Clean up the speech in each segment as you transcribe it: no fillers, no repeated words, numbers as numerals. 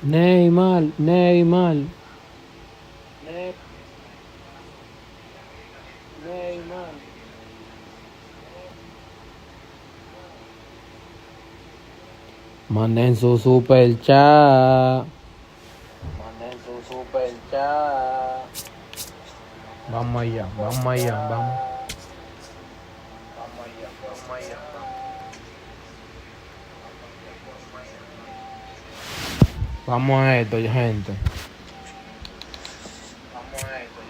Neymar, Neymar. Neymar. Manden su super chat. Manden su super chat. Vamos allá, vamos allá, vamos. Vamos allá, vamos allá, vamos. Vamos a esto, gente. Vamos a esto, gente.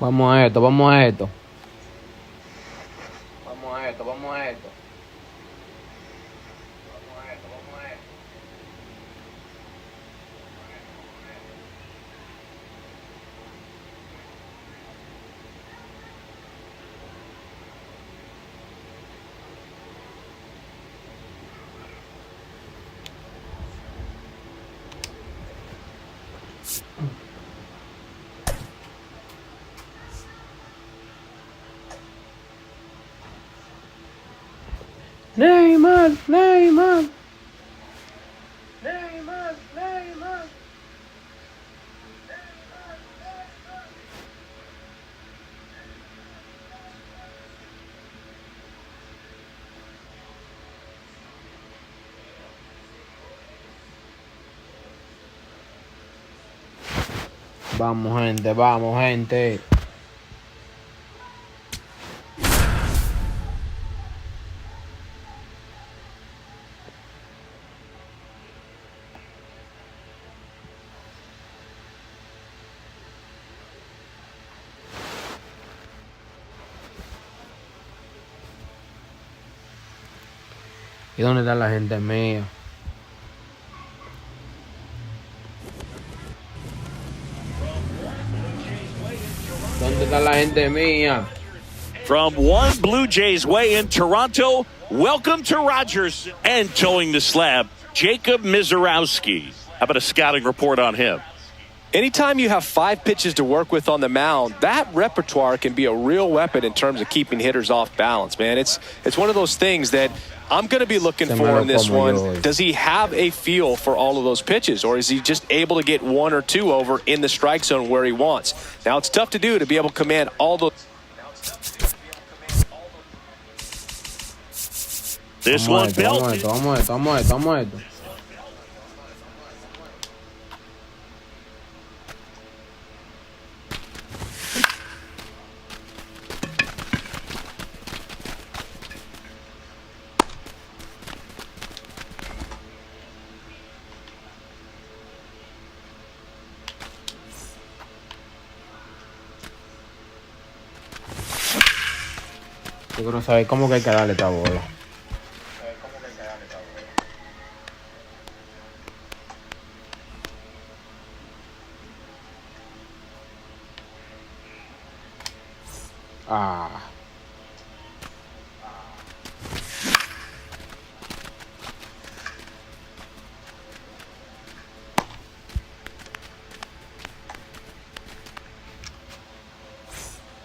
Vamos a esto, vamos a esto. Vamos a esto, vamos a esto. Vamos a esto, vamos a esto. Neymar, Neymar. Neymar, Neymar. Vamos, gente, vamos, gente. ¿Y dónde está la gente mía? ¿Dónde está la gente mía? From one Blue Jays way in Toronto, welcome to Rogers. And towing the slab, Jacob Mizorowski. How about a scouting report on him? Anytime you have 5 pitches to work with on the mound, that repertoire can be a real weapon in terms of keeping hitters off balance, man. It's one of those things that I'm going to be looking for in this one. Does he have a feel for all of those pitches, or is he just able to get 1 or 2 over in the strike zone where he wants? Now, it's tough to do to be able to command all those. This one belted. Vamos a esto. Yo quiero saber cómo que hay que darle esta bola. Ah.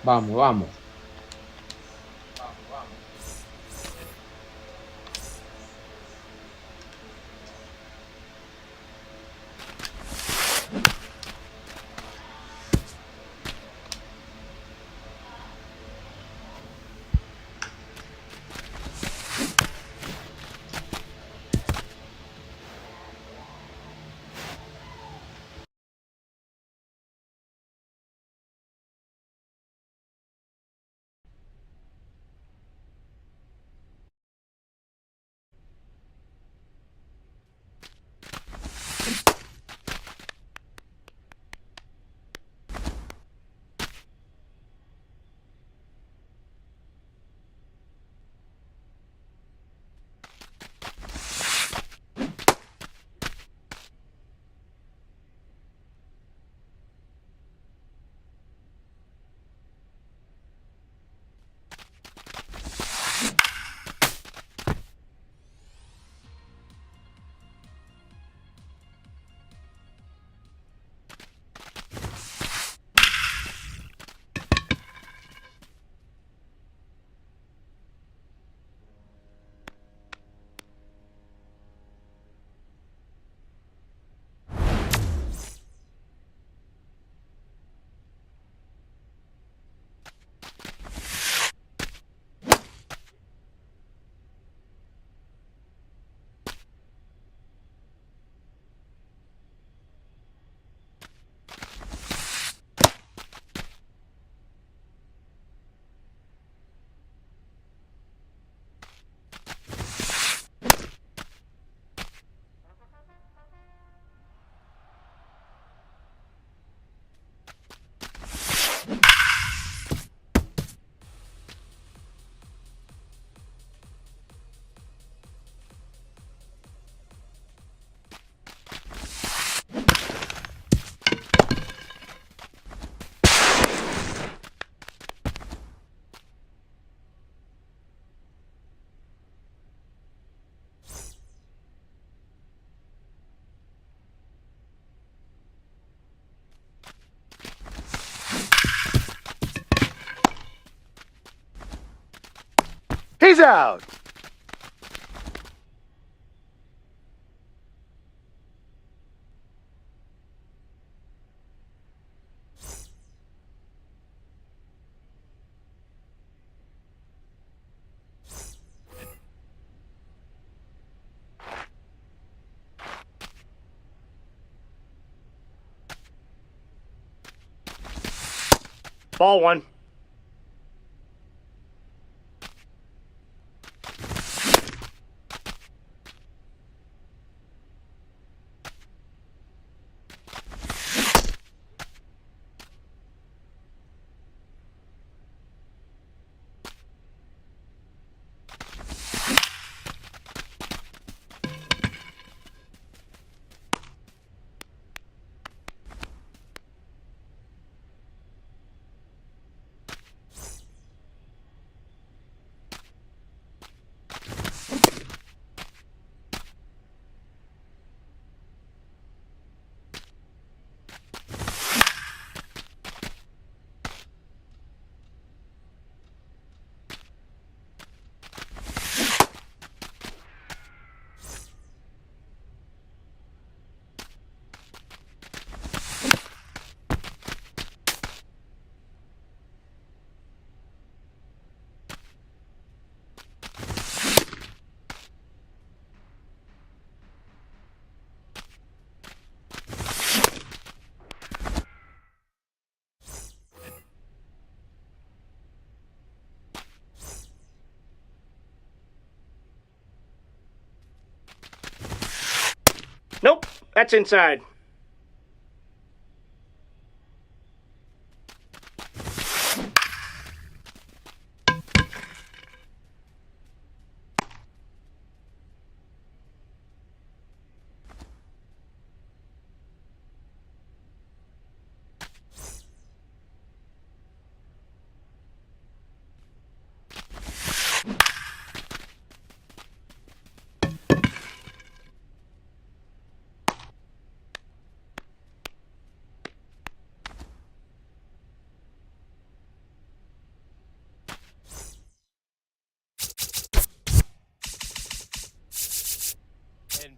Vamos, vamos. He's out. Ball one. Nope, that's inside.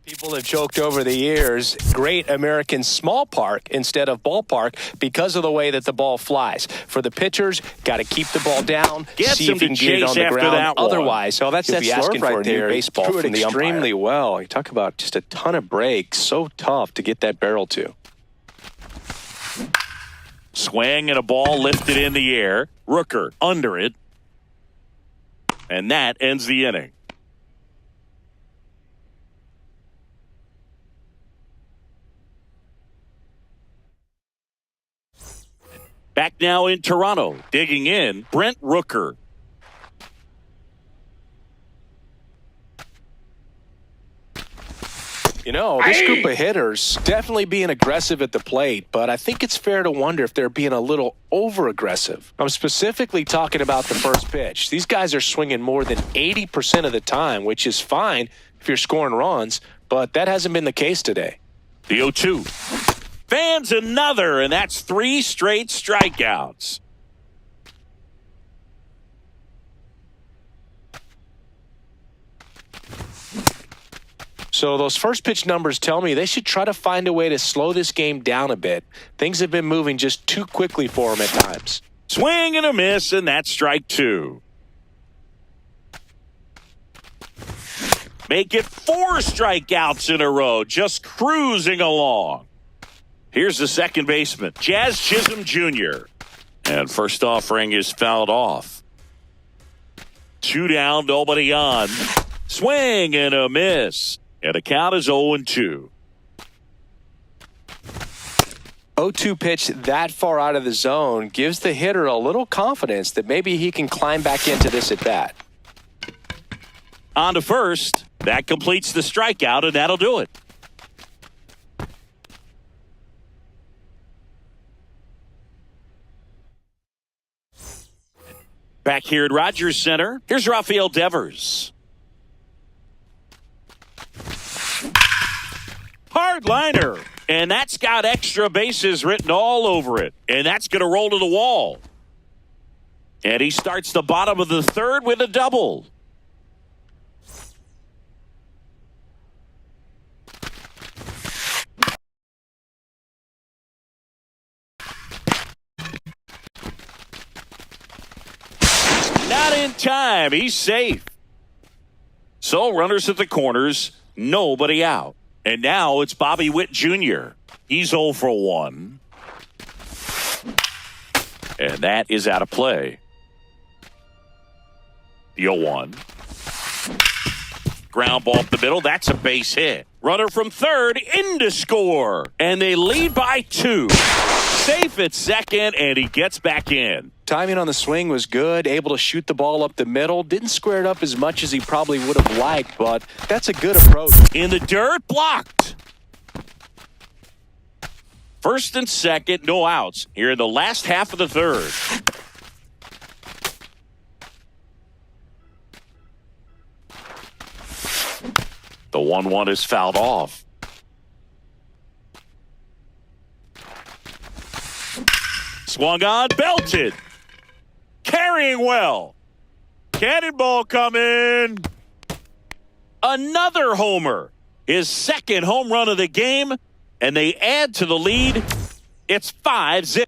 People have joked over the years, Great American Small Park instead of ballpark because of the way that the ball flies. For the pitchers, got to keep the ball down, Gets see him if you to can get it chase on the after ground. that one. Otherwise, So that's you'll that be asking slurve for right a new there. baseball Threw it from the extremely umpire. well. You talk about just a ton of breaks. So tough to get that barrel to. Swing and a ball lifted in the air. Rooker under it. And that ends the inning. Back now in Toronto, digging in, Brent Rooker. You know, this group of hitters definitely being aggressive at the plate, but I think it's fair to wonder if they're being a little over-aggressive. I'm specifically talking about the first pitch. These guys are swinging more than 80% of the time, which is fine if you're scoring runs, but that hasn't been the case today. The 0-2. Fans another, and that's 3 straight strikeouts. So those first pitch numbers tell me they should try to find a way to slow this game down a bit. Things have been moving just too quickly for them at times. Swing and a miss, and that's strike 2. Make it 4 strikeouts in a row, just cruising along. Here's the second baseman, Jazz Chisholm Jr. And first offering is fouled off. 2 down, nobody on. Swing and a miss. And the count is 0-2. 0-2 pitch that far out of the zone gives the hitter a little confidence that maybe he can climb back into this at bat. On to first. That completes the strikeout, and that'll do it. Back here at Rogers Center, here's Rafael Devers. Hard liner, and that's got extra bases written all over it, and that's going to roll to the wall. And he starts the bottom of the third with a double. in time. He's safe. So runners at the corners, nobody out. And now it's Bobby Witt Jr. He's 0 for 1. And that is out of play. The 0-1. Ground ball up the middle. That's a base hit. Runner from third in to score. And they lead by 2. Safe at second, and he gets back in. Timing on the swing was good, able to shoot the ball up the middle. Didn't square it up as much as he probably would have liked, but that's a good approach. In the dirt, blocked. First and second, no outs here in the last half of the third. The 1-1 is fouled off. Swung on, belted. Carrying well. Cannonball coming. Another homer. His second home run of the game. And they add to the lead. It's 5-0.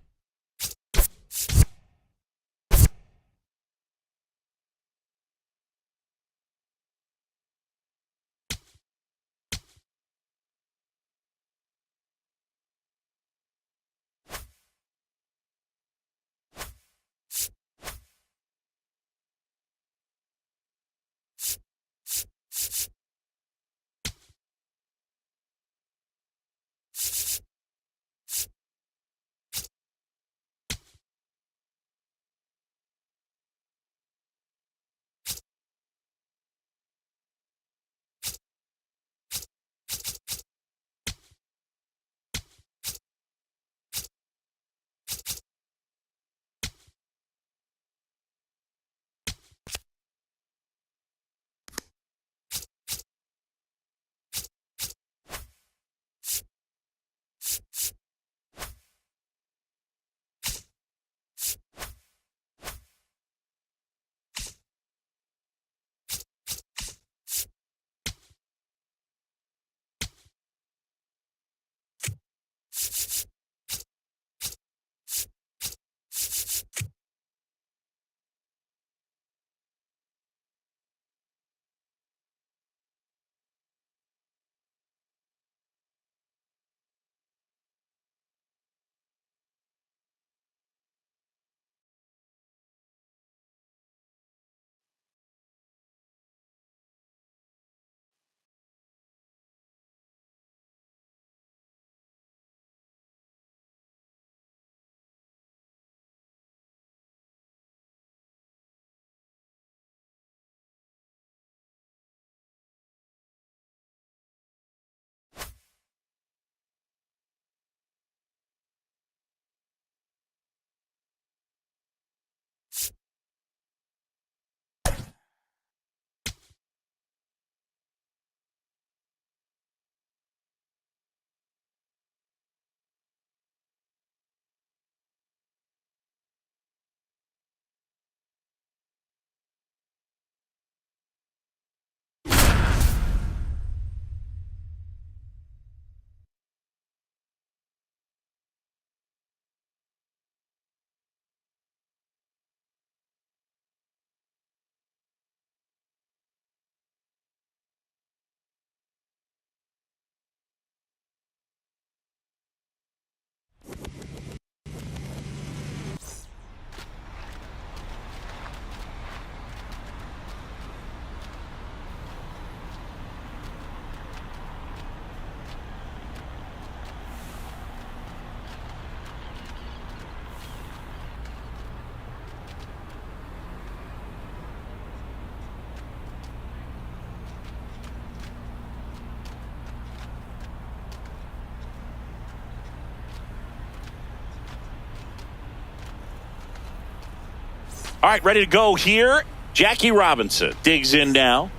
All right, ready to go here. Jackie Robinson digs in now.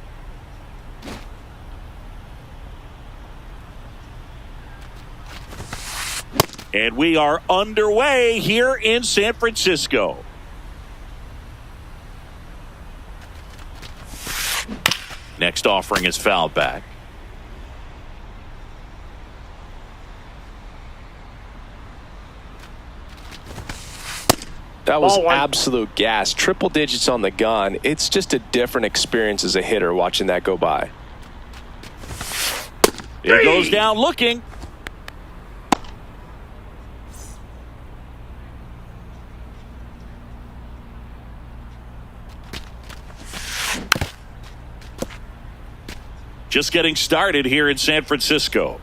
And we are underway here in San Francisco. Next offering is fouled back. That was Ball one. absolute gas. Triple digits on the gun. It's just a different experience as a hitter watching that go by. It goes down looking. Just getting started here in San Francisco.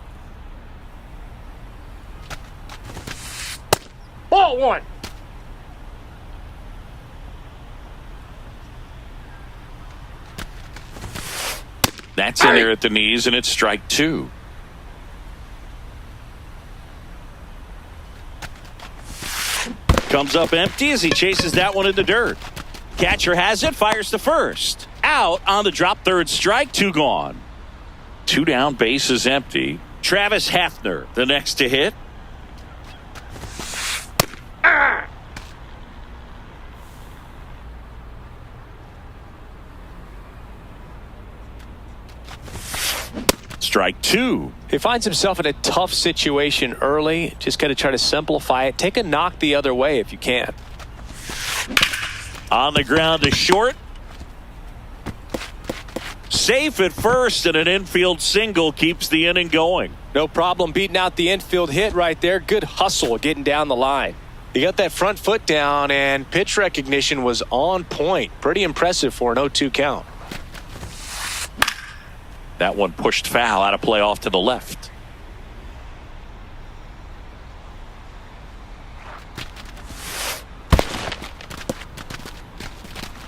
Ball one. That's in there at the knees, and it's strike two. Comes up empty as he chases that one in the dirt. Catcher has it, fires to first. Out on the drop, third strike, two gone. Two down, base is empty. Travis Hafner, the next to hit. Strike two. He finds himself in a tough situation early. Just got to try to simplify it. Take a knock the other way if you can. On the ground to short. Safe at first, and an infield single keeps the inning going. No problem beating out the infield hit right there. Good hustle getting down the line. He got that front foot down, and pitch recognition was on point. Pretty impressive for an 0-2 count. That one pushed foul, out of play off to the left.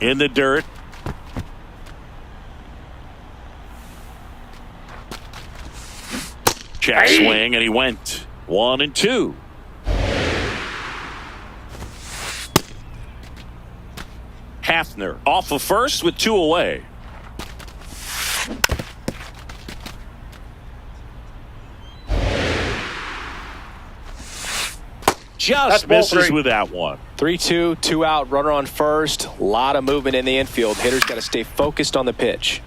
In the dirt. Check swing, and he went 1-2. Hafner off of first with two away. Just misses with that one. 3-2, 2 out, runner on first. A lot of movement in the infield. Hitters got to stay focused on the pitch.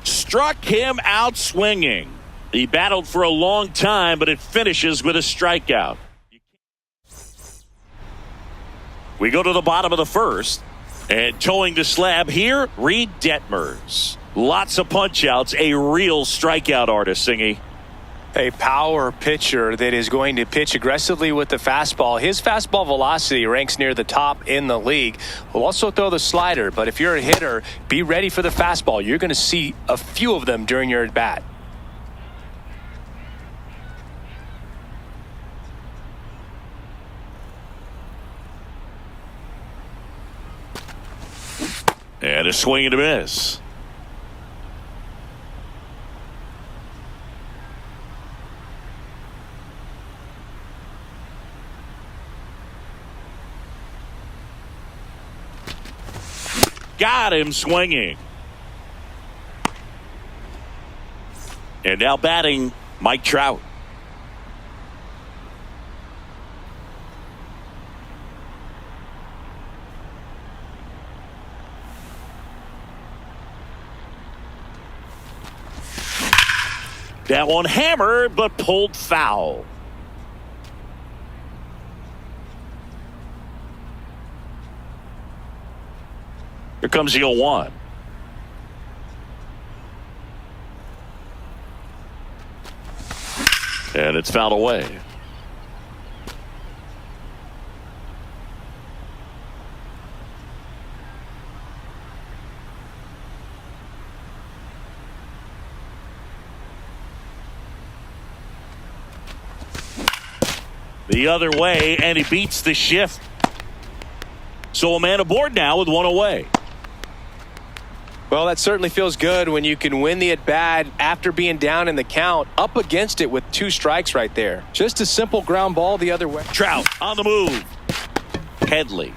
Struck him out swinging. He battled for a long time, but it finishes with a strikeout. We go to the bottom of the first, and towing the slab here, Reed Detmers. Lots of punch-outs, a real strikeout artist, Singy. A power pitcher that is going to pitch aggressively with the fastball. His fastball velocity ranks near the top in the league. Will also throw the slider, but if you're a hitter, be ready for the fastball. You're going to see a few of them during your at-bat. And a swing and a miss. Got him swinging. And now batting, Mike Trout. That one hammered, but pulled foul. Here comes the 0-1. And it's fouled away. The other way, and he beats the shift. So a man aboard now with one away. Well, that certainly feels good when you can win the at-bat after being down in the count, up against it with 2 strikes right there. Just a simple ground ball the other way. Trout on the move. Headley.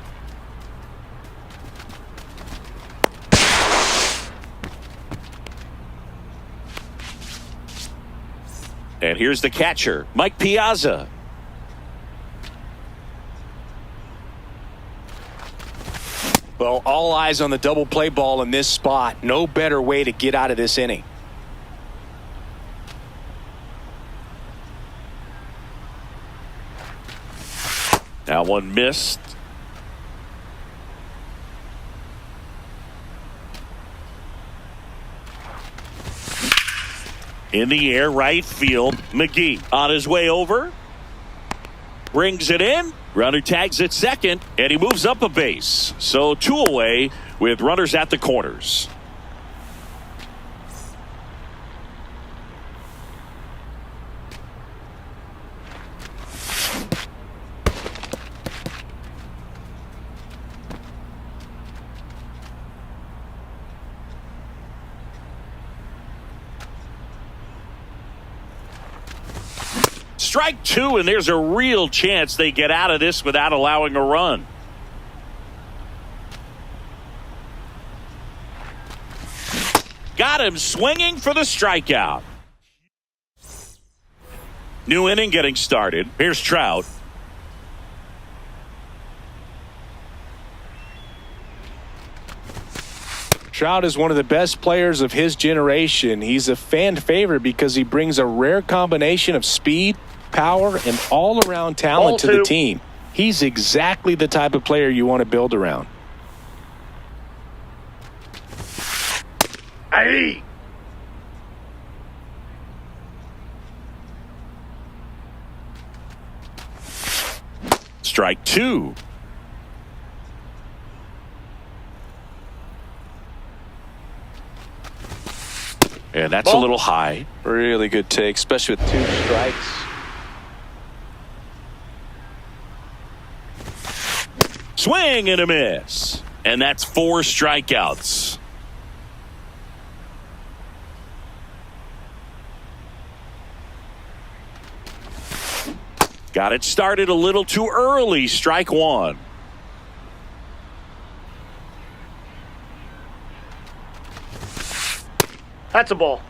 And here's the catcher, Mike Piazza. Well, all eyes on the double play ball in this spot. No better way to get out of this inning. That one missed. In the air, right field. McGee on his way over. Brings it in. Runner tags at second, and he moves up a base. So 2 away with runners at the corners. Strike 2, and there's a real chance they get out of this without allowing a run. Got him swinging for the strikeout. New inning getting started. Here's Trout. Trout is one of the best players of his generation. He's a fan favorite because he brings a rare combination of speed, power, and all-around talent to the team. He's exactly the type of player you want to build around. Aye. Strike 2. And that's a little high. Really good take, especially with 2 strikes. Swing and a miss. And that's 4 strikeouts. Got it started a little too early. Strike 1. That's a ball.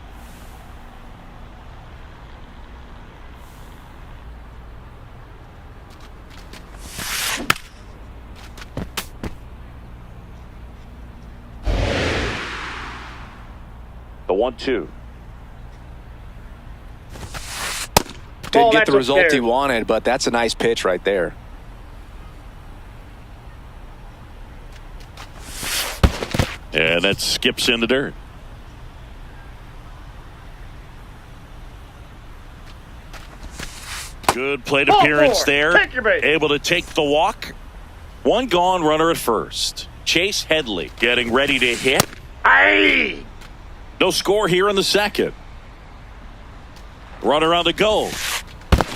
The 1-2. Didn't get that's the result he upstairs. wanted, but that's a nice pitch right there. And that skips in the dirt. Good plate appearance there. Take your bait. Able to take the walk. 1 gone, runner at first. Chase Headley getting ready to hit. Aye. No score here in the second. Runner on the go.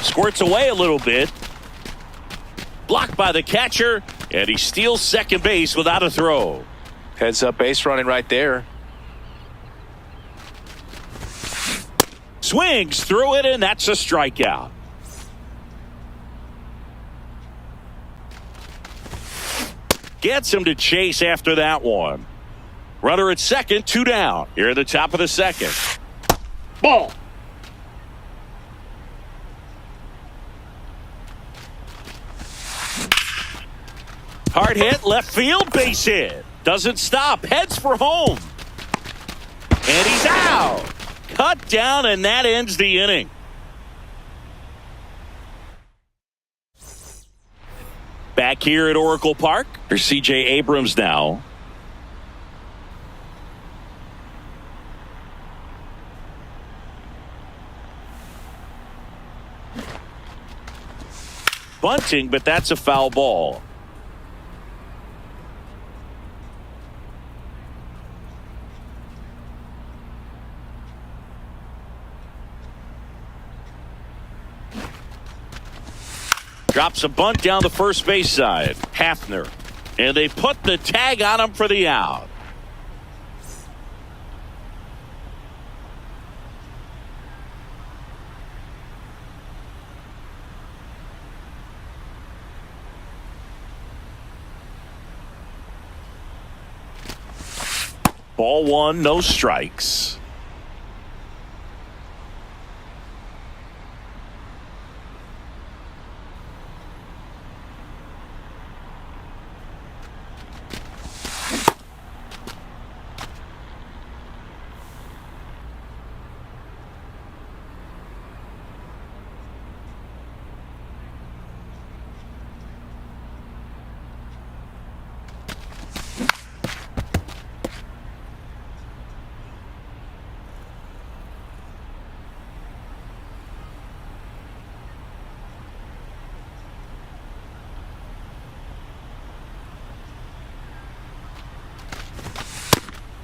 Squirts away a little bit. Blocked by the catcher, and he steals second base without a throw. Heads up base running right there. Swings through it, and that's a strikeout. Gets him to chase after that one. Runner at second, 2 down. Here at the top of the second. Ball. Hard hit, left field, base hit. Doesn't stop, heads for home. And he's out. Cut down, and that ends the inning. Back here at Oracle Park, here's C.J. Abrams now. Bunting, but that's a foul ball. Drops a bunt down the first base side. Hafner. And they put the tag on him for the out. Ball 1, no strikes.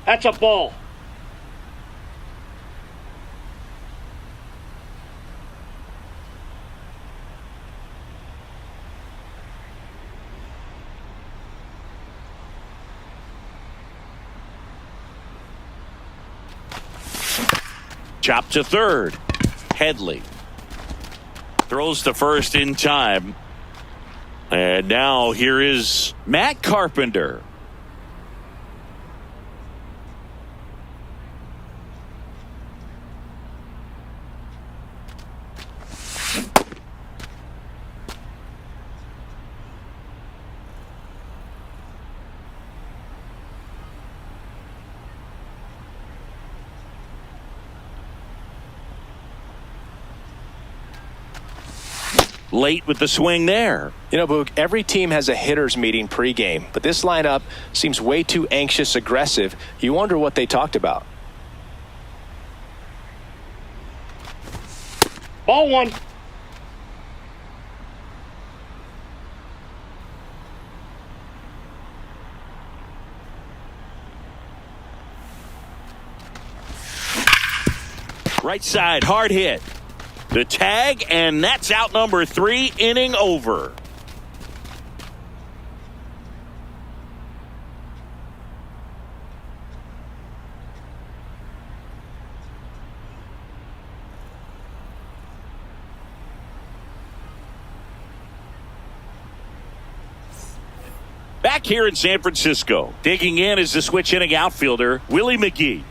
That's a ball. Chop to third. Headley throws to first in time. And now here is Matt Carpenter. Late with the swing there. You know, Boog, every team has a hitters meeting pregame, but this lineup seems way too anxious, aggressive. You wonder what they talked about. Ball one. Right side, hard hit. The tag, and that's out number 3, inning over. Back here in San Francisco, digging in is the switch hitting outfielder, Willie McGee.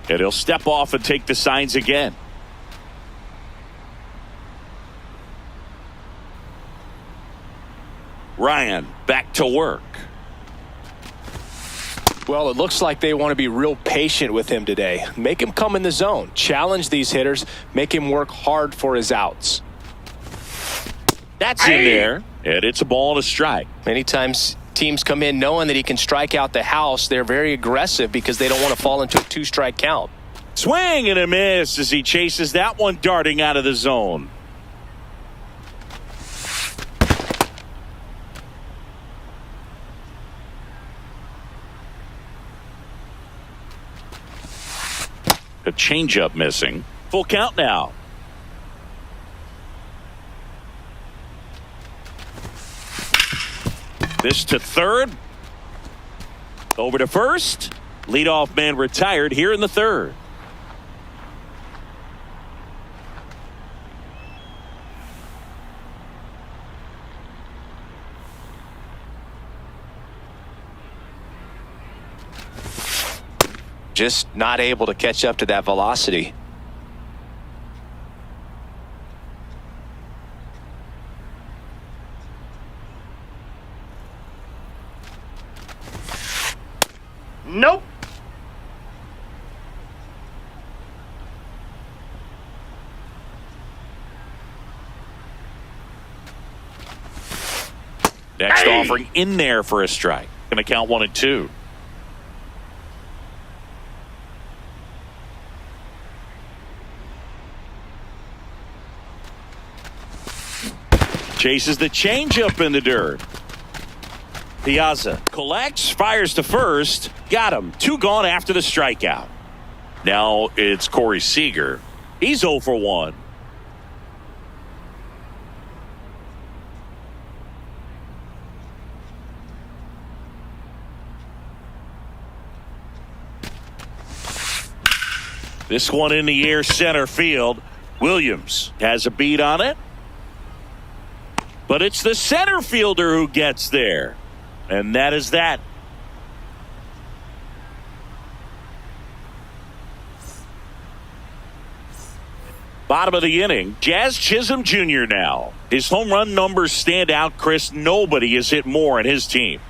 And he'll step off and take the signs again. Ryan back to work. Well, it looks like they want to be real patient with him today. Make him come in the zone. Challenge these hitters. Make him work hard for his outs. That's in there. And it's a ball and a strike. Many times teams come in knowing that he can strike out the house. They're very aggressive because they don't want to fall into a 2-strike count. Swing and a miss as he chases that one darting out of the zone. A changeup missing. Full count now. This to third. Over to first. Leadoff man retired here in the third. Just not able to catch up to that velocity. Nope. Next offering in there for a strike. Going to count 1 and 2. Chases the changeup in the dirt. Piazza collects, fires to first. Got him. 2 gone after the strikeout. Now it's Corey Seager. He's 0 for 1. This one in the air center field. Williams has a beat on it. But it's the center fielder who gets there. And that is that. Bottom of the inning, Jazz Chisholm Jr. now. His home run numbers stand out, Chris. Nobody has hit more in his team.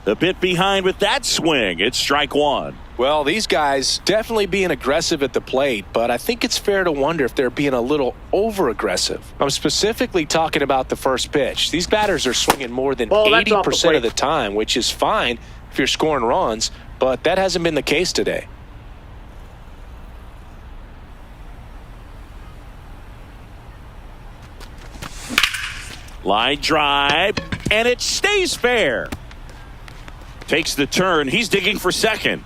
A bit behind with that swing. It's strike 1. Well, these guys definitely being aggressive at the plate, but I think it's fair to wonder if they're being a little over-aggressive. I'm specifically talking about the first pitch. These batters are swinging more than 80% of the time, which is fine if you're scoring runs, but that hasn't been the case today. Line drive, and it stays fair. Takes the turn. He's digging for second.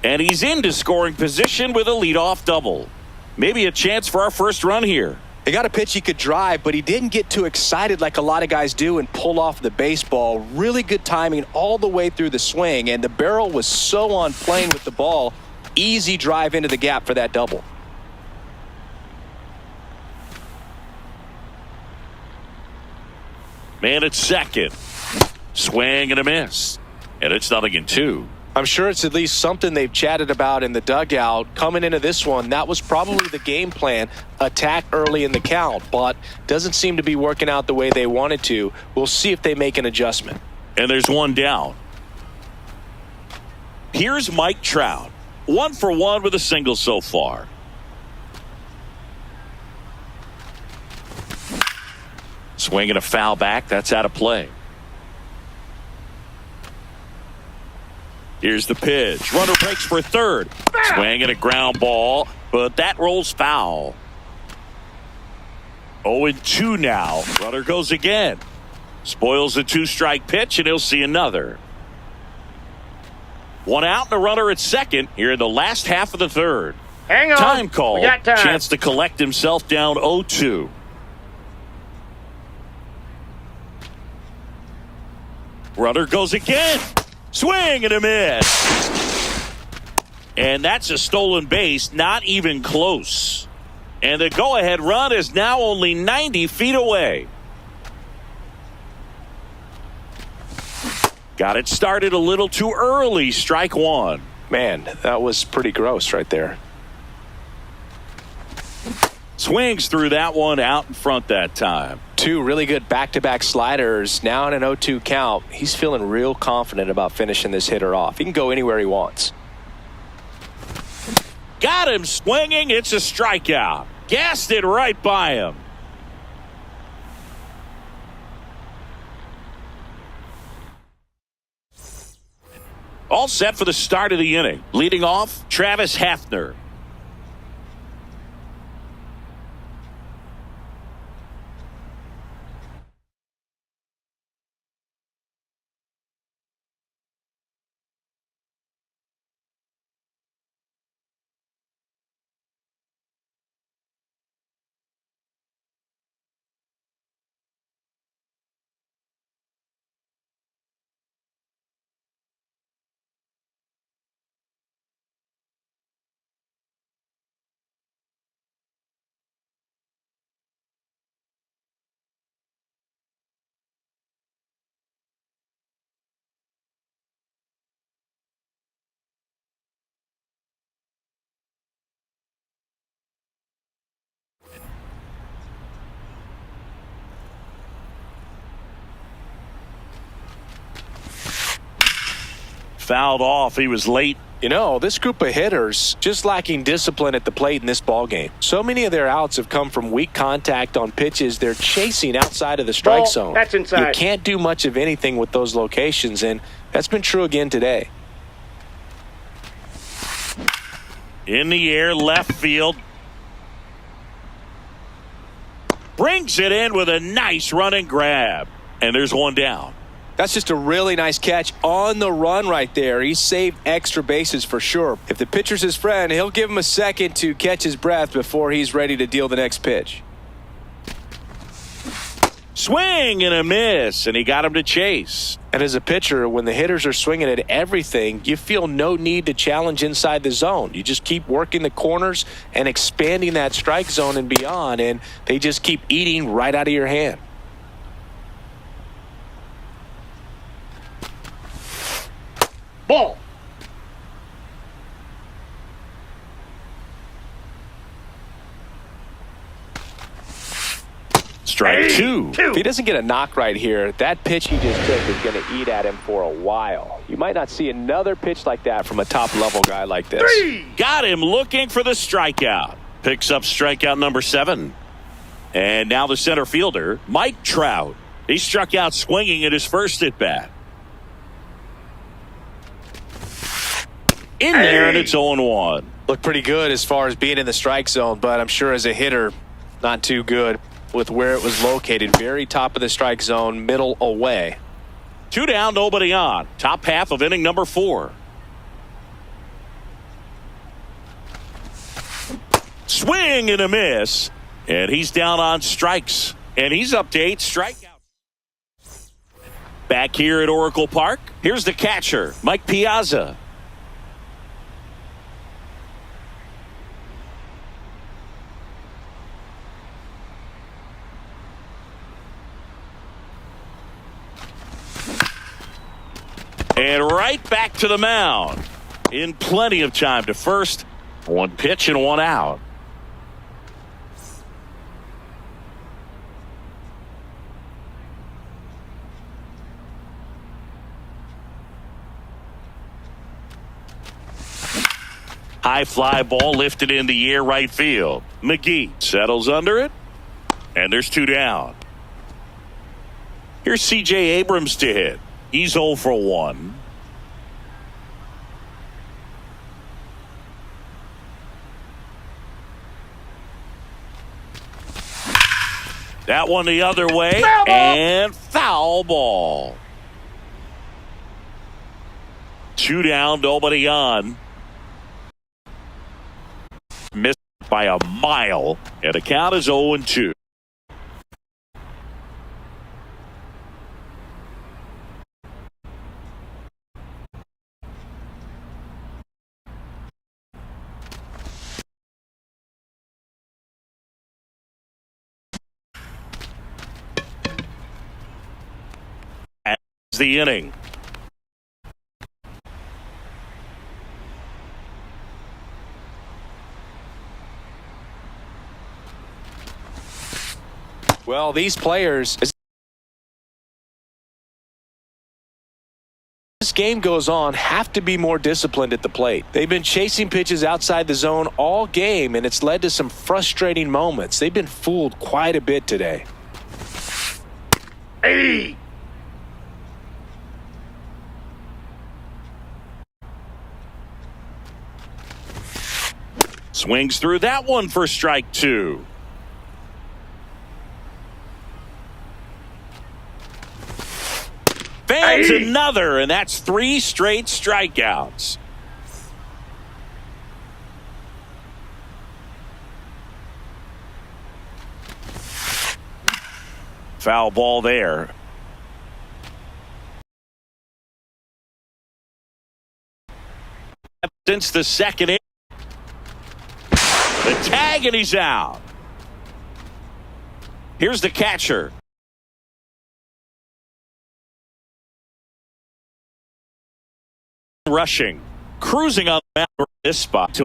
And he's into scoring position with a leadoff double. Maybe a chance for our first run here. He got a pitch he could drive, but he didn't get too excited like a lot of guys do and pull off the baseball. Really good timing all the way through the swing, and the barrel was so on plane with the ball. Easy drive into the gap for that double. Man at second. Swing and a miss. And it's 0-2. I'm sure it's at least something they've chatted about in the dugout. Coming into this one, that was probably the game plan. Attack early in the count, but doesn't seem to be working out the way they wanted to. We'll see if they make an adjustment. And there's one down. Here's Mike Trout. 1 for 1 with a single so far. Swing and a foul back. That's out of play. Here's the pitch. Runner breaks for third. Swing and a ground ball, but that rolls foul. 0-2 now. Runner goes again. Spoils a 2-strike pitch, and he'll see another. 1 out and a runner at second here in the last half of the third. Hang on. Time call. We got time. Chance to collect himself down 0-2. Runner goes again. Swing and a miss. And that's a stolen base, not even close. And the go-ahead run is now only 90 feet away. Got it started a little too early. Strike one. Man, that was pretty gross right there. Swings through that one out in front that time. 2 really good back-to-back sliders. Now in an 0-2 count. He's feeling real confident about finishing this hitter off. He can go anywhere he wants. Got him swinging. It's a strikeout. Gassed it right by him. All set for the start of the inning. Leading off, Travis Hafner. Fouled off. He was late. You know, this group of hitters just lacking discipline at the plate in this ballgame. So many of their outs have come from weak contact on pitches they're chasing outside of the strike zone. That's inside. You can't do much of anything with those locations, and that's been true again today. In the air, left field. Brings it in with a nice running grab. And there's one down. That's just a really nice catch on the run right there. He saved extra bases for sure. If the pitcher's his friend, he'll give him a second to catch his breath before he's ready to deal the next pitch. Swing and a miss, and he got him to chase. And as a pitcher, when the hitters are swinging at everything, you feel no need to challenge inside the zone. You just keep working the corners and expanding that strike zone and beyond, and they just keep eating right out of your hand. Ball. Strike two. If he doesn't get a knock right here, that pitch he just took is going to eat at him for a while. You might not see another pitch like that from a top-level guy like this. Got him looking for the strikeout. Picks up strikeout number 7. And now the center fielder, Mike Trout. He struck out swinging at his first at-bat. In there, and it's 0-1. Looked pretty good as far as being in the strike zone, but I'm sure as a hitter, not too good with where it was located. Very top of the strike zone, middle away. 2 down, nobody on. Top half of inning number 4. Swing and a miss. And he's down on strikes. And he's up to 8 strikeouts. Back here at Oracle Park, here's the catcher, Mike Piazza. And right back to the mound. In plenty of time to first. 1 pitch and 1 out. High fly ball lifted in the air right field. McGee settles under it. And there's 2 down. Here's C.J. Abrams to hit. He's 0 for 1. That one the other way. Foul and foul ball. 2 down, nobody on. Missed by a mile. And the count is 0-2. The inning. Well, these players, as this game goes on, have to be more disciplined at the plate. They've been chasing pitches outside the zone all game, and it's led to some frustrating moments. They've been fooled quite a bit today. Hey! Swings through that one for strike 2. Fans another, and that's 3 straight strikeouts. Foul ball there. Since the second inning. The tag, and he's out. Here's the catcher. Rushing. Cruising on the mound this spot.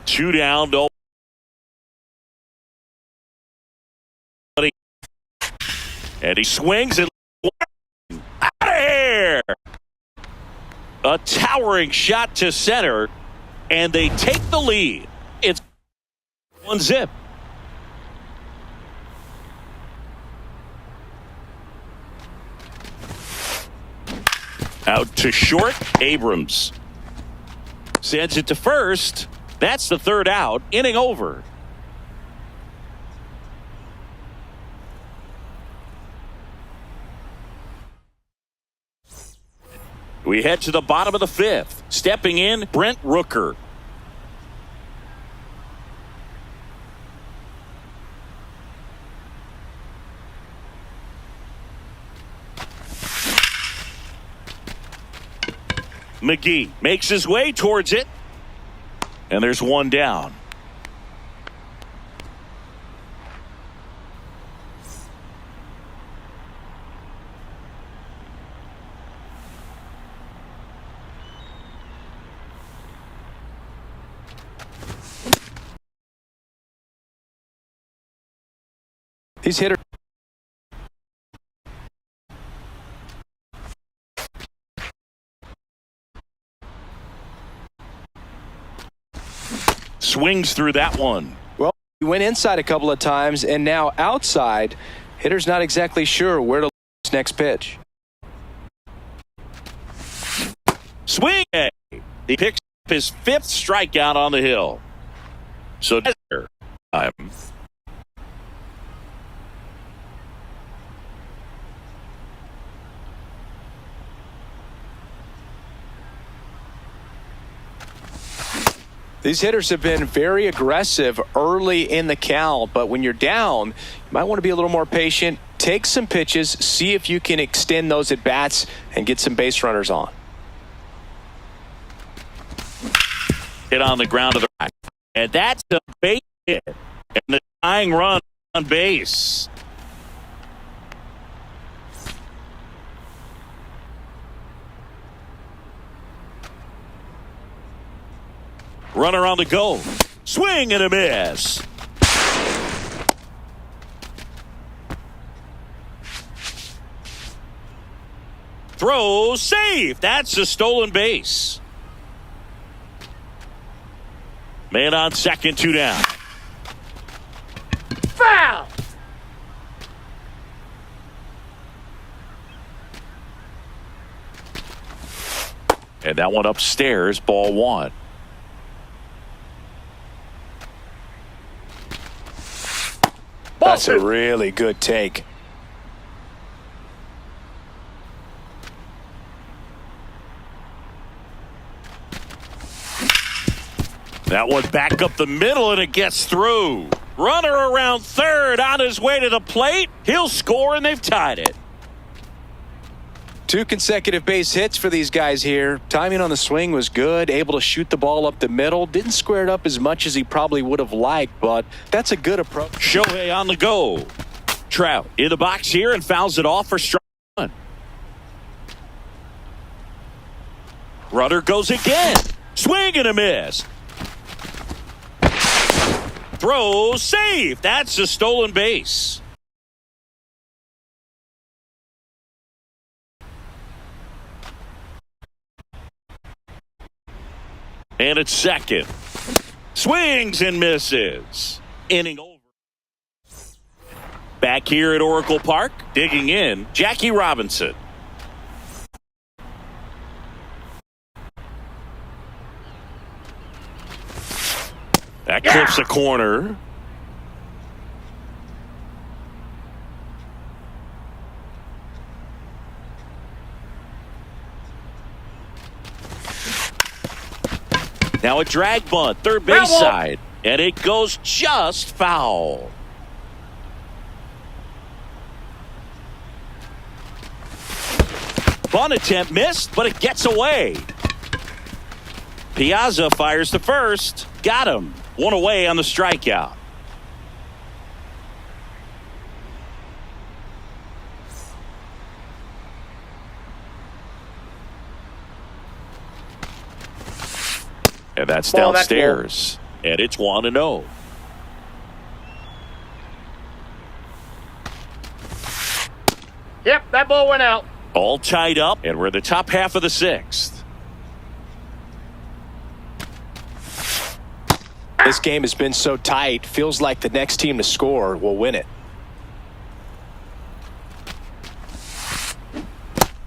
Two down, no. And he swings and out of here. A towering shot to center, and they take the lead. It's 1-0. Out to short, Abrams sends it to first. That's the 3rd out. Inning over. We head to the bottom of the 5th. Stepping in, Brent Rooker. McGee makes his way towards it. And there's 1 down. These hitters. Swings through that one. Well, he went inside a couple of times, and now outside. Hitter's not exactly sure where to look his next pitch. Swing. He picks up his 5th strikeout on the hill. So time. These hitters have been very aggressive early in the count, but when you're down, you might want to be a little more patient. Take some pitches, see if you can extend those at bats and get some base runners on. Hit on the ground of the rack. And that's a base hit. And the tying run on base. Runner on the go. Swing and a miss. Throw safe. That's a stolen base. Man on second, 2 down. Foul! And that one upstairs, ball 1. That's a really good take. That one back up the middle, and it gets through. Runner around third on his way to the plate. He'll score, and they've tied it. 2 consecutive base hits for these guys here. Timing on the swing was good, able to shoot the ball up the middle. Didn't square it up as much as he probably would have liked, but that's a good approach. Shohei on the go. Trout in the box here and fouls it off for strike 1. Runner goes again. Swing and a miss. Throw safe. That's a stolen base. And it's second. Swings and misses. Inning over. Back here at Oracle Park, digging in, Jackie Robinson. That clips a corner. Now a drag bunt, third base side. And it goes just foul. Bunt attempt missed, but it gets away. Piazza fires to first. Got him. 1 away on the strikeout. And that's downstairs. And it's 1-0. Yep, that ball went out. All tied up, and we're in the top half of the 6th. This game has been so tight. Feels like the next team to score will win it.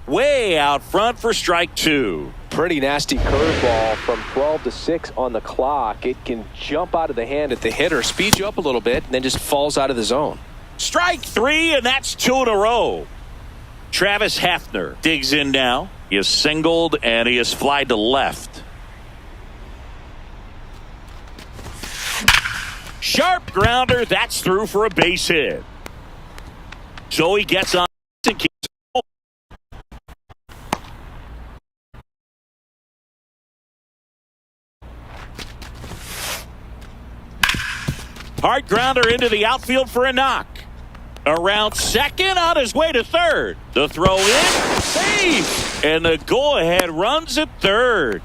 Way out front for strike 2. Pretty nasty curveball from 12-6 on the clock. It can jump out of the hand at the hitter, speed you up a little bit, and then just falls out of the zone. Strike 3, and that's 2 in a row. Travis Hafner digs in now. He is singled, and he is flied to left. Sharp grounder. That's through for a base hit. So he gets on and keeps it. Hard grounder into the outfield for a knock. Around second, on his way to third. The throw in, safe. And the go-ahead runs at third.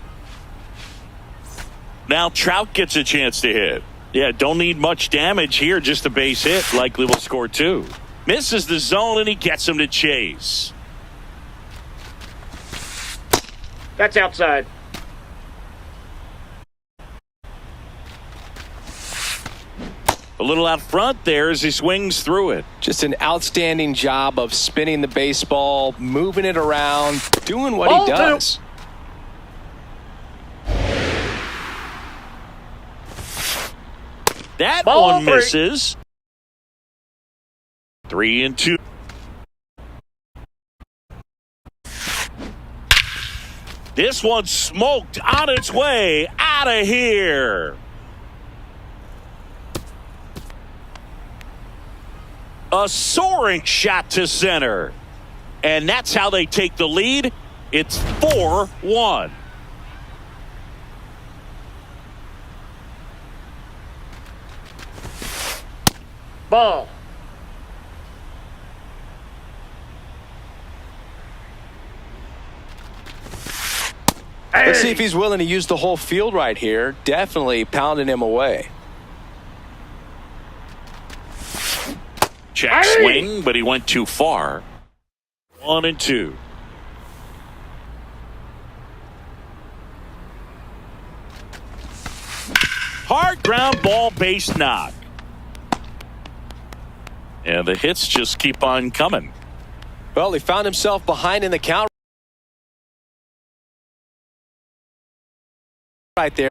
Now Trout gets a chance to hit. Yeah, don't need much damage here. Just a base hit. Likely will score 2. Misses the zone, and he gets him to chase. That's outside. A little out front there as he swings through it. Just an outstanding job of spinning the baseball, moving it around, doing what Ball he does. 2. That Ball one 3. misses. 3-2. This one smoked on its way out of here. A soaring shot to center. And that's how they take the lead. It's 4-1. Ball. Let's see if he's willing to use the whole field right here. Definitely pounding him away. Check swing, but he went too far. 1-2. Hard ground ball, base knock. And the hits just keep on coming. Well, he found himself behind in the count right there.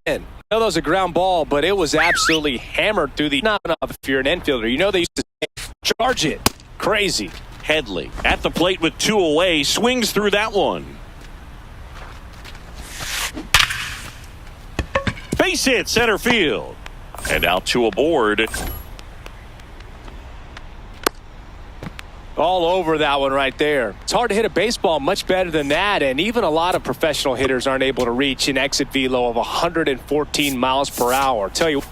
I know that was a ground ball, but it was absolutely hammered through the. Not enough if you're an infielder. You know they used to say, charge it. Crazy. Headley at the plate with 2 away, swings through that one. Base hit center field. And out to aboard. All over that one right there. It's hard to hit a baseball much better than that, and even a lot of professional hitters aren't able to reach an exit velo of 114 miles per hour. Tell you.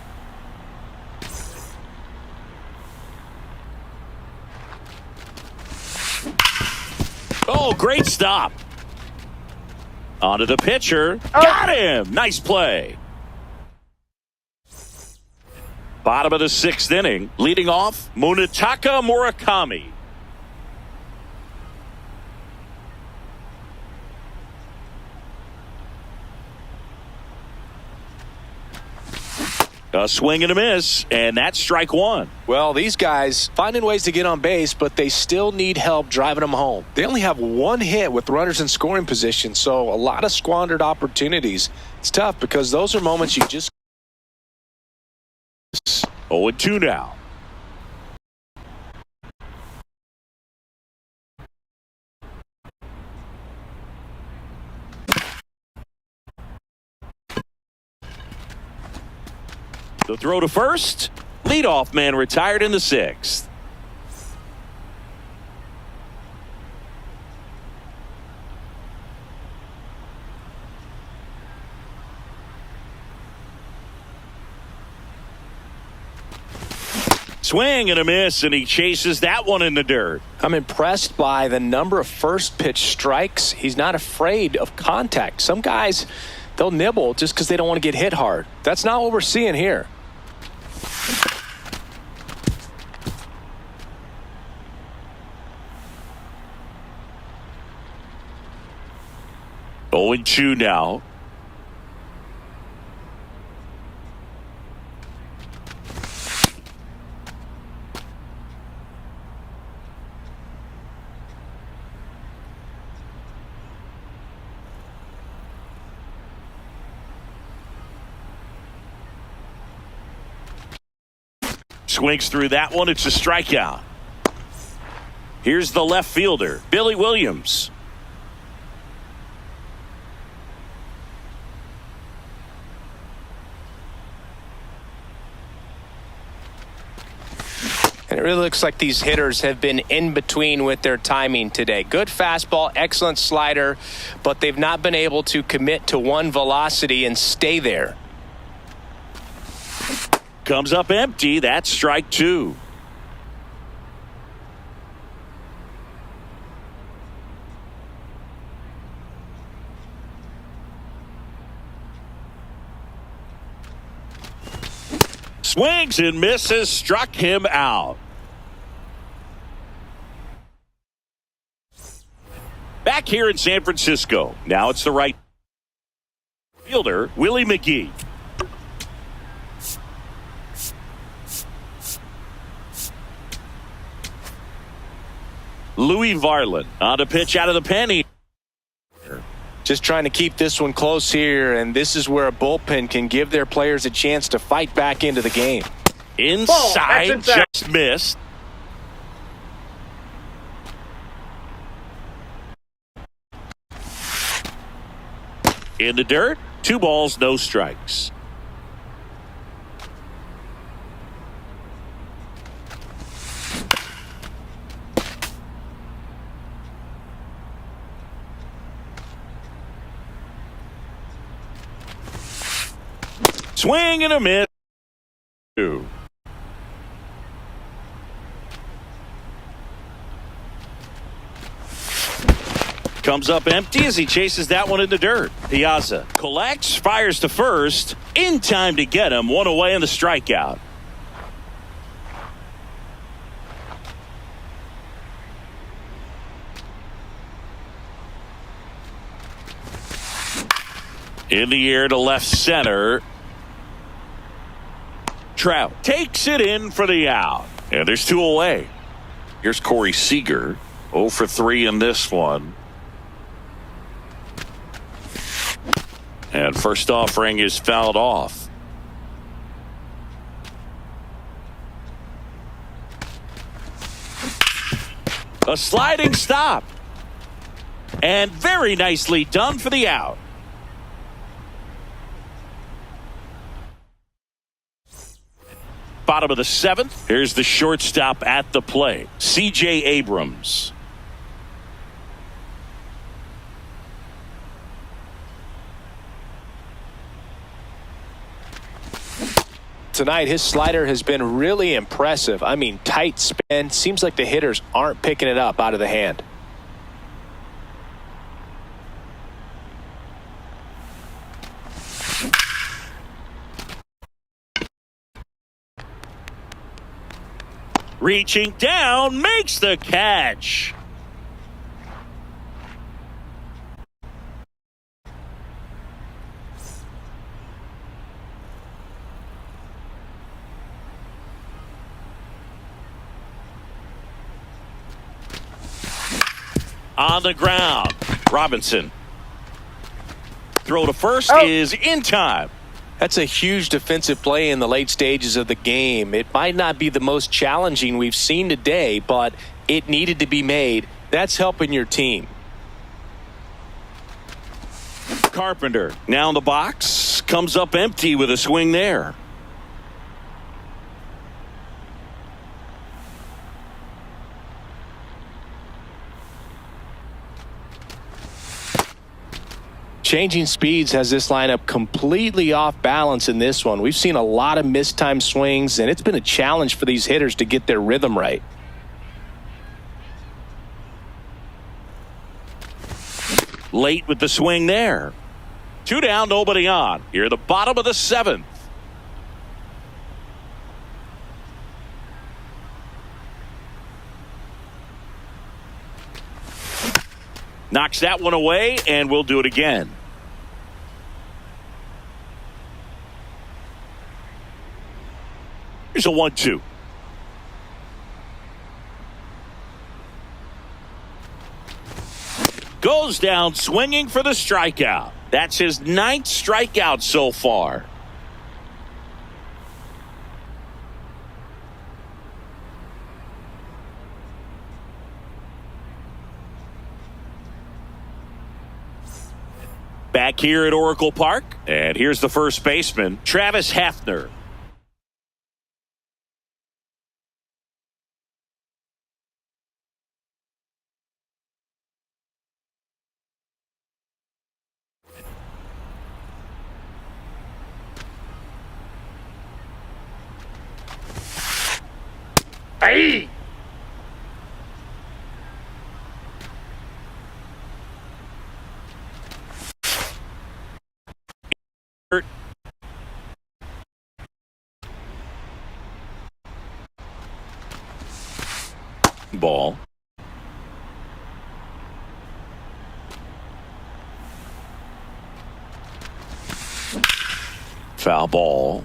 Oh, great stop. Onto the pitcher. Got him. Nice play. Bottom of the 6th inning. Leading off, Munetaka Murakami. A swing and a miss, and that's strike 1. Well, these guys finding ways to get on base, but they still need help driving them home. They only have 1 hit with runners in scoring position, so a lot of squandered opportunities. It's tough because those are moments you just. 0-2 now. The throw to first. Leadoff man retired in the 6th. Swing and a miss, and he chases that one in the dirt. I'm impressed by the number of first pitch strikes. He's not afraid of contact. Some guys, they'll nibble just because they don't want to get hit hard. That's not what we're seeing here. Oh, 0-2 now. Swings through that one. It's a strikeout. Here's the left fielder, Billy Williams. And it really looks like these hitters have been in between with their timing today. Good fastball, excellent slider, but they've not been able to commit to one velocity and stay there. Comes up empty. That's strike 2. Swings and misses, struck him out. Back here in San Francisco. Now it's the right fielder, Willie McGee. Louis Varland on a pitch out of the pen. Just trying to keep this one close here, and this is where a bullpen can give their players a chance to fight back into the game. Inside, just missed. In the dirt, 2 balls, no strikes. Swing and a miss. 2. Comes up empty as he chases that one in the dirt. Piazza collects, fires to first. In time to get him. 1 away in the strikeout. In the air to left center. Trout takes it in for the out. And there's 2 away. Here's Corey Seager. 0 for 3 in this one. And first offering is fouled off. A sliding stop. And very nicely done for the out. Bottom of the 7th. Here's the shortstop at the plate, C.J. Abrams. Tonight, his slider has been really impressive. I mean, tight spin. Seems like the hitters aren't picking it up out of the hand. Reaching down, makes the catch. On the ground, Robinson. Throw to first is in time. That's a huge defensive play in the late stages of the game. It might not be the most challenging we've seen today, but it needed to be made. That's helping your team. Carpenter now in the box, comes up empty with a swing there. Changing speeds has this lineup completely off balance in this one. We've seen a lot of mistimed swings, and it's been a challenge for these hitters to get their rhythm right. Late with the swing there. 2 down, nobody on. Here at the bottom of the 7th. Knocks that one away, and we'll do it again. Here's a 1-2. Goes down swinging for the strikeout. That's his 9th strikeout so far. Back here at Oracle Park, and here's the first baseman, Travis Hafner. Hey! ball. Foul ball.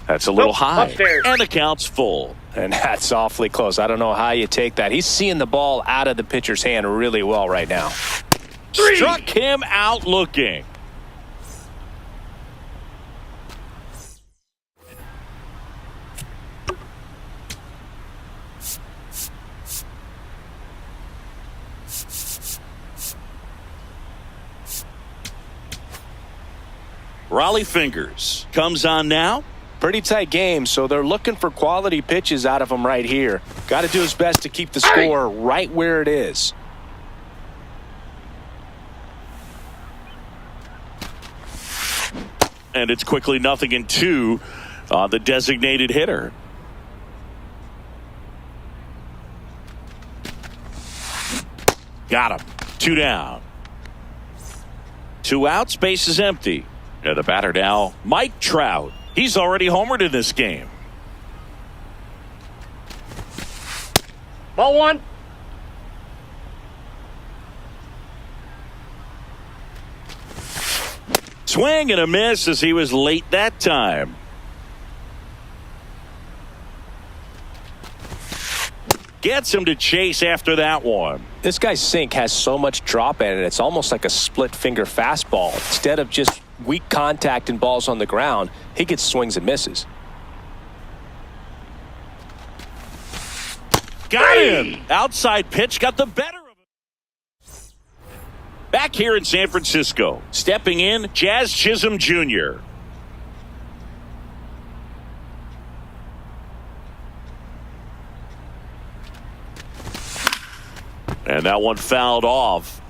That's a little high. Upstairs. And the count's full. And that's awfully close. I don't know how you take that. He's seeing the ball out of the pitcher's hand really well right now. Struck him out looking. Raleigh Fingers comes on now. Pretty tight game, so they're looking for quality pitches out of him right here. Got to do his best to keep the score right where it is. And it's quickly 0-2 on the designated hitter. Got him. 2 down. 2 outs, base is empty. And the batter now, Mike Trout. He's already homered in this game. Ball 1. Swing and a miss as he was late that time. Gets him to chase after that one. This guy's sink has so much drop in it, it's almost like a split finger fastball. Instead of just weak contact and balls on the ground, he gets swings and misses. Got him. Outside pitch got the better of it. Back here in San Francisco, stepping in, Jazz Chisholm Jr. And that one fouled off.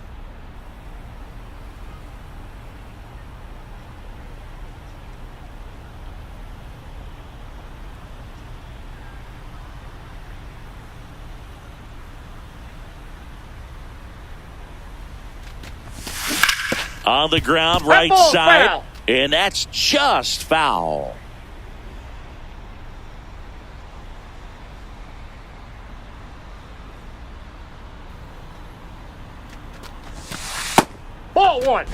On the ground, right side. Foul. And that's just foul. Ball 1.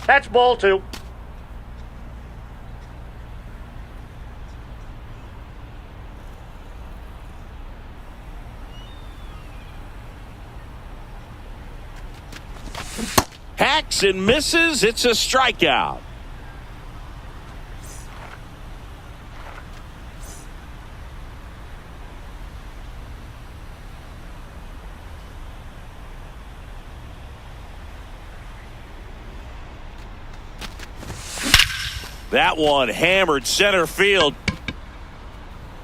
That's ball 2. Hacks and misses. It's a strikeout. That one hammered center field.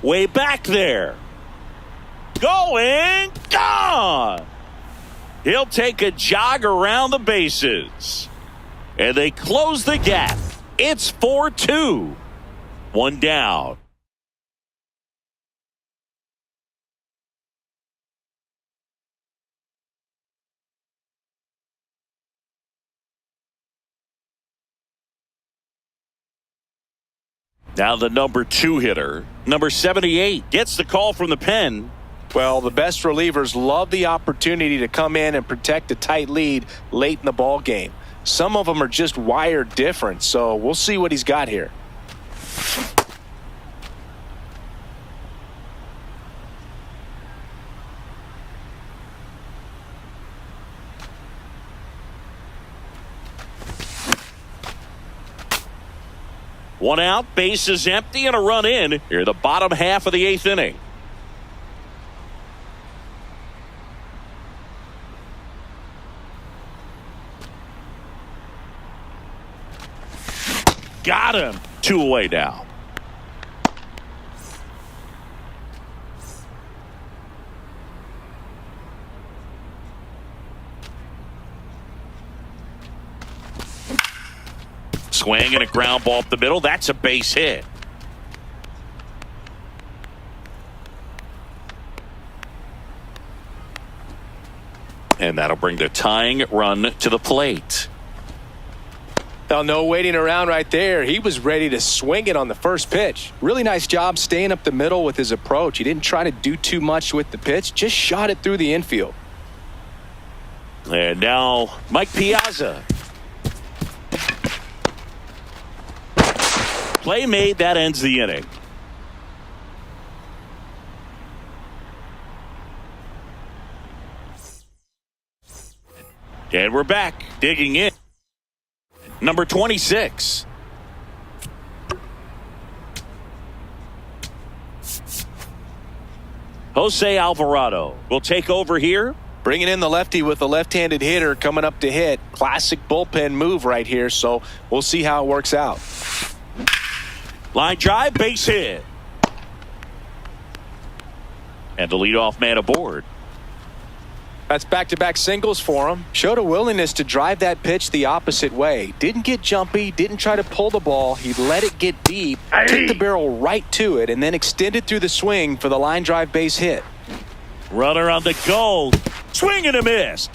Way back there. Going, gone. He'll take a jog around the bases. And they close the gap. It's 4-2. 1 down. Now the number 2 hitter, number 78, gets the call from the pen. Well, the best relievers love the opportunity to come in and protect a tight lead late in the ball game. Some of them are just wired different, so we'll see what he's got here. One out, base is empty, and a run in here, the bottom half of the 8th inning. Got him. 2 away now. Swing and a ground ball up the middle. That's a base hit. And that'll bring the tying run to the plate. Now, no waiting around right there. He was ready to swing it on the first pitch. Really nice job staying up the middle with his approach. He didn't try to do too much with the pitch, just shot it through the infield. And now Mike Piazza. Play made, that ends the inning. And we're back, digging in. Number 26. Jose Alvarado will take over here. Bringing in the lefty with a left-handed hitter coming up to hit. Classic bullpen move right here, so we'll see how it works out. Line drive, base hit. And the leadoff man aboard. That's back-to-back singles for him. Showed a willingness to drive that pitch the opposite way. Didn't get jumpy, didn't try to pull the ball. He let it get deep, took the barrel right to it, and then extended through the swing for the line drive base hit. Runner on the goal. Swing and a miss.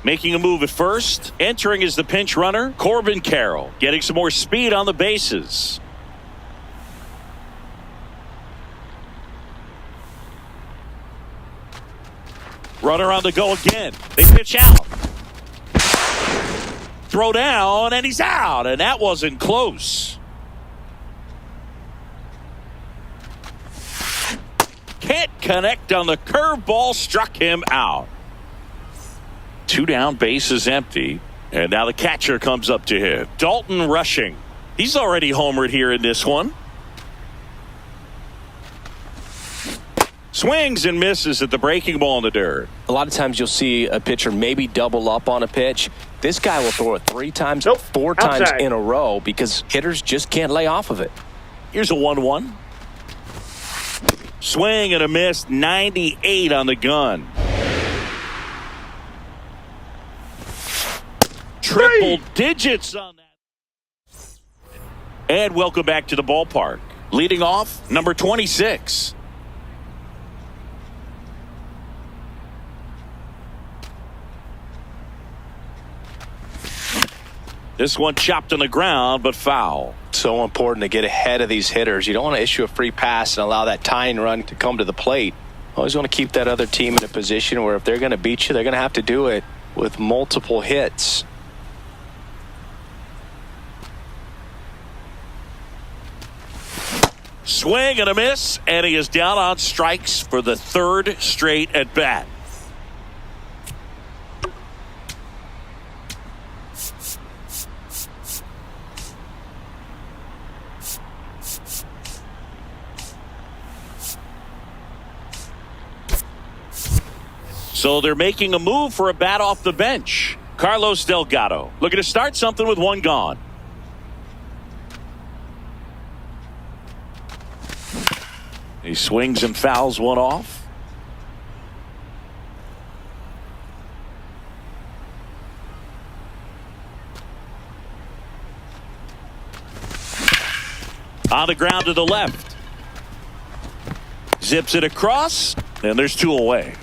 Making a move at first. Entering is the pinch runner, Corbin Carroll. Getting some more speed on the bases. Runner on the go again. They pitch out. Throw down, and he's out. And that wasn't close. Can't connect on the curveball. Struck him out. 2 down, bases empty. And now the catcher comes up to hit. Dalton Rushing. He's already homered here in this one. Swings and misses at the breaking ball in the dirt. A lot of times you'll see a pitcher maybe double up on a pitch. This guy will throw it 3 times, 4 times in a row because hitters just can't lay off of it. Here's a 1-1. Swing and a miss. 98 on the gun. Triple digits on that. And welcome back to the ballpark. Leading off, number 26. This one chopped on the ground, but foul. So important to get ahead of these hitters. You don't want to issue a free pass and allow that tying run to come to the plate. Always want to keep that other team in a position where if they're going to beat you, they're going to have to do it with multiple hits. Swing and a miss, and he is down on strikes for the 3rd straight at bat. So they're making a move for a bat off the bench. Carlos Delgado looking to start something with 1 gone. He swings and fouls one off. On the ground to the left. Zips it across, and there's 2 away.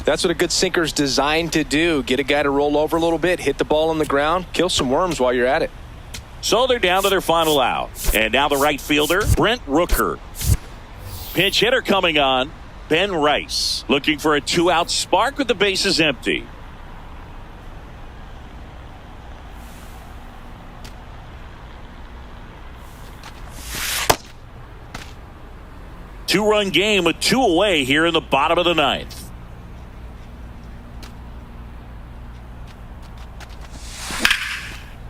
That's what a good sinker's designed to do. Get a guy to roll over a little bit, hit the ball on the ground, kill some worms while you're at it. So they're down to their final out. And now the right fielder, Brent Rooker. Pinch hitter coming on, Ben Rice. Looking for a 2-out spark with the bases empty. Two-run game with 2 away here in the bottom of the 9th.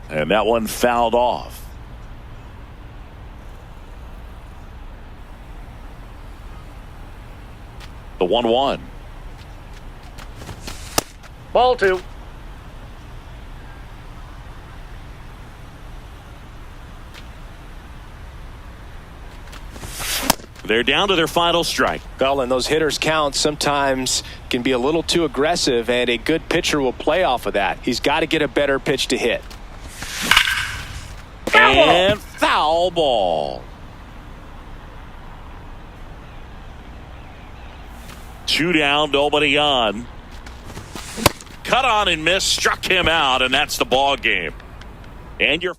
And that one fouled off. The 1-1. Ball 2. They're down to their final strike. Well, and those hitters' counts sometimes can be a little too aggressive, and a good pitcher will play off of that. He's got to get a better pitch to hit. And foul ball. 2 down, nobody on. Cut on and miss, struck him out, and that's the ball game. And you're